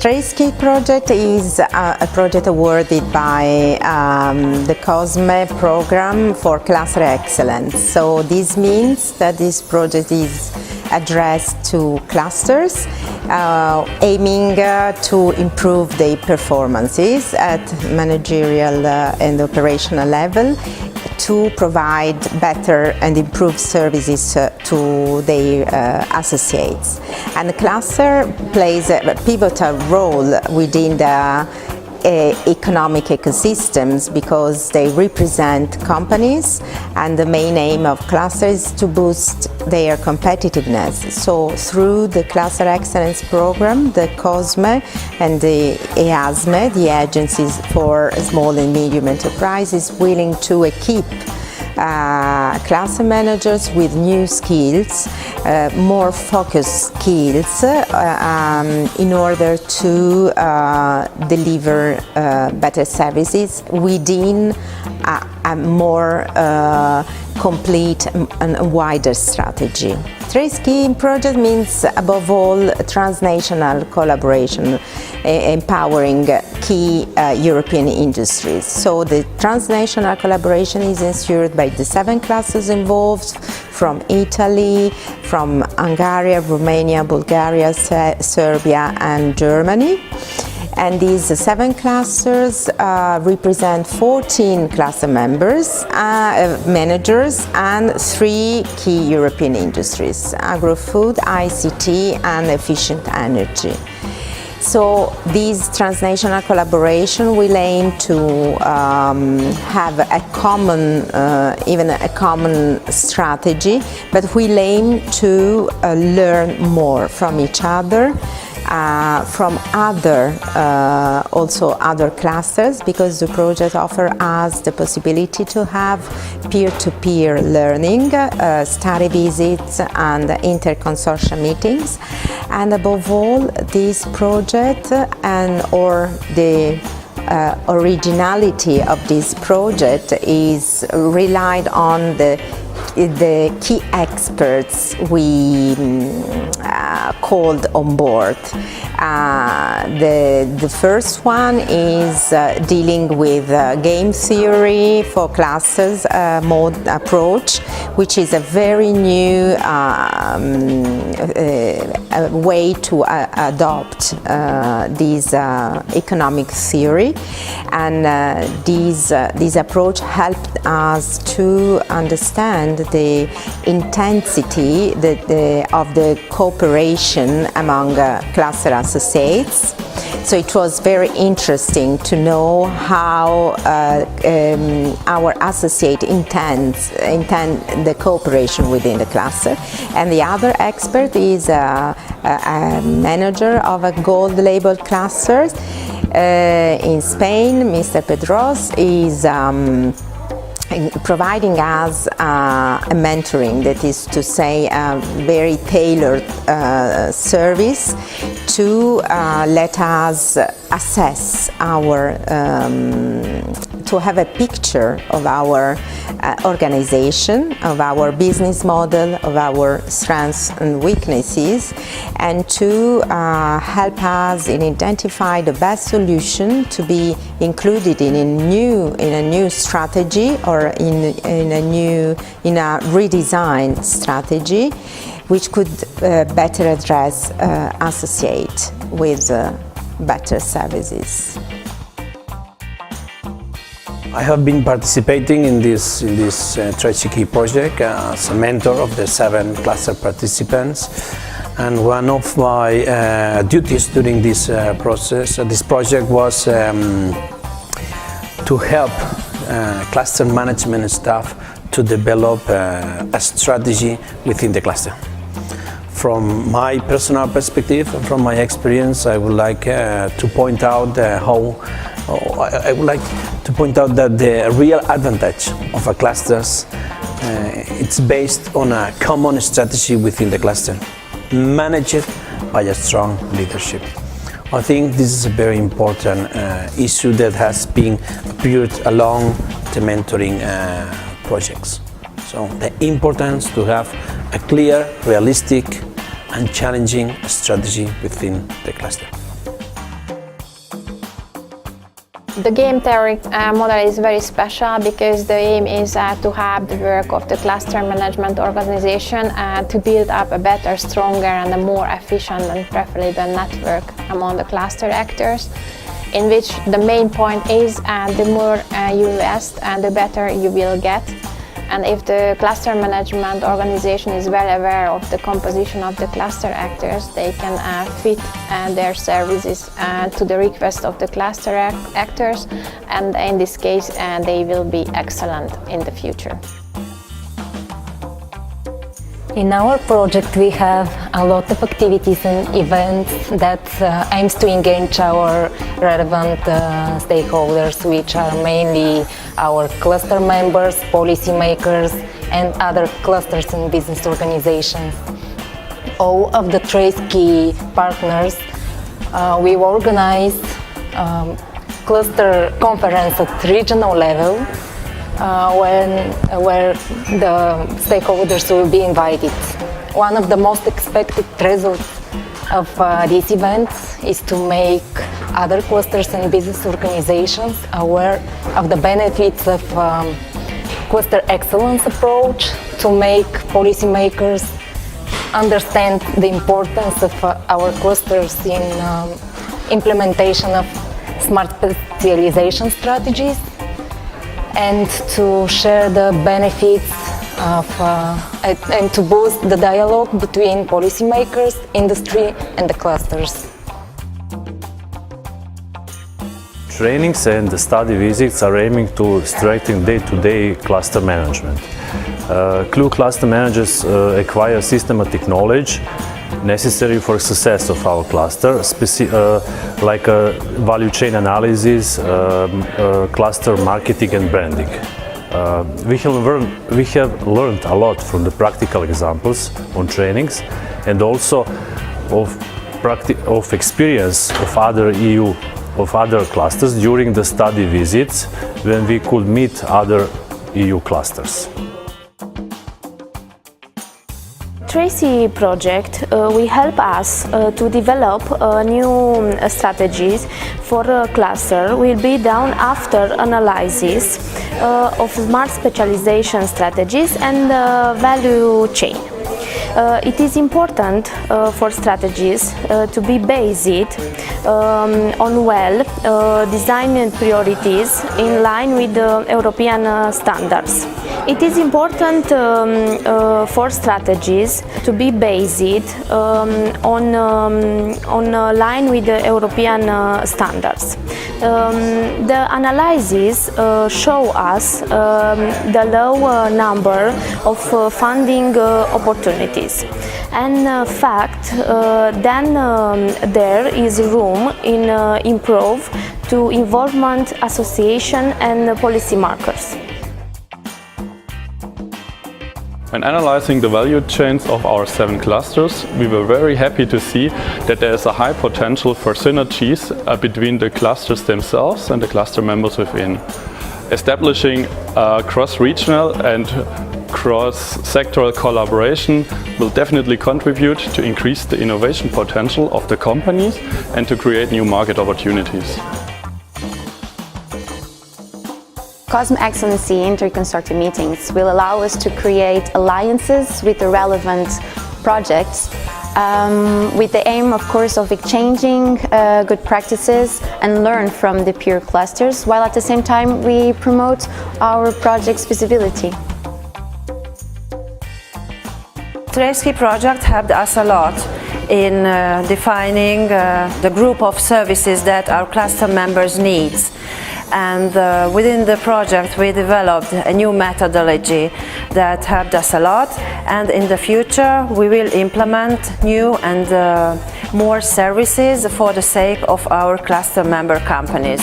TRACEKEI project is a project awarded by the COSME Programme for Cluster Excellence. So this means that this project is addressed to clusters, aiming to improve their performances at managerial and operational level, to provide better and improved services to their associates. And the cluster plays a pivotal role within the economic ecosystems because they represent companies, and the main aim of clusters is to boost their competitiveness. So through the Cluster Excellence Programme, the COSME and the EASME, the agencies for small and medium enterprises, willing to equip cluster managers with new skills, more focused skills, in order to deliver better services within a more complete and wider strategy. TRACEKEI project means above all transnational collaboration, empowering key European industries. So the transnational collaboration is ensured by the 7 clusters involved from Italy, from Hungary, Romania, Bulgaria, Serbia and Germany. And these 7 clusters represent 14 cluster members, managers, and 3 key European industries: agro-food, ICT, and efficient energy. So this transnational collaboration will aim to have a common, even a common strategy, but we'll aim to learn more from each other, from also other clusters, because the project offers us the possibility to have peer-to-peer learning, study visits and inter-consortium meetings. And above all, this project or the originality of this project is relied on the key experts we called on board. The first one is dealing with game theory for clusters mode approach, which is a very new way to adopt this economic theory, and this approach helped us to understand the intensity of the cooperation among cluster associates. So it was very interesting to know how our associate intend the cooperation within the cluster. And the other expert is a manager of a gold labeled cluster in Spain. Mr. Pedros is providing us a mentoring, that is to say a very tailored service to let us assess our, to have a picture of our organization, of our business model, of our strengths and weaknesses, and to help us in identify the best solution to be included in a new strategy, or in a redesigned strategy, which could better address associate with better services. I have been participating in this TRACEKEI project as a mentor of the 7 cluster participants, and one of my duties during this this project was to help cluster management staff to develop a strategy within the cluster. From my personal perspective, from my experience, I would like to point out that the real advantage of a clusters it's based on a common strategy within the cluster, managed by a strong leadership. I think this is a very important issue that has been appeared along the mentoring projects. So the importance to have a clear, realistic and challenging strategy within the cluster. The game theory model is very special because the aim is to have the work of the cluster management organization to build up a better, stronger and a more efficient and preferably the network among the cluster actors, in which the main point is the more you invest the better you will get. And if the cluster management organization is well aware of the composition of the cluster actors, they can fit their services to the request of the cluster actors, and in this case they will be excellent in the future. In our project we have a lot of activities and events that aims to engage our relevant stakeholders, which are mainly our cluster members, policymakers and other clusters and business organizations. All of the TRACEKEI partners, we organize cluster conference at regional level where the stakeholders will be invited. One of the most expected results of these events is to make other clusters and business organizations aware of the benefits of cluster excellence approach, to make policymakers understand the importance of our clusters in implementation of smart specialization strategies, and to share the benefits of and to boost the dialogue between policymakers, industry and the clusters. Trainings and study visits are aiming to strengthen day-to-day cluster management. CLU cluster managers acquire systematic knowledge necessary for success of our cluster, like value chain analysis, cluster marketing and branding. We have learned a lot from the practical examples on trainings, and also of experience of other clusters during the study visits when we could meet other EU clusters. TRACEKEI project will help us to develop new strategies for a cluster. Will be done after analysis of smart specialization strategies and value chain. It is important for strategies to be based on well-designed priorities in line with the European standards. It is important for strategies to be based on line with the European standards. The analysis show us the low number of funding opportunities, and fact then there is room in improve to involvement, association and policy markers. When analyzing the value chains of our 7 clusters, we were very happy to see that there is a high potential for synergies between the clusters themselves and the cluster members within. Establishing cross-regional and cross-sectoral collaboration will definitely contribute to increase the innovation potential of the companies and to create new market opportunities. COSME Excellence inter-consortium meetings will allow us to create alliances with the relevant projects with the aim, of course, of exchanging good practices and learn from the peer clusters, while at the same time we promote our project's visibility. TRACEKEI project helped us a lot in defining the group of services that our cluster members need. And within the project we developed a new methodology that helped us a lot, and in the future we will implement new and more services for the sake of our cluster member companies.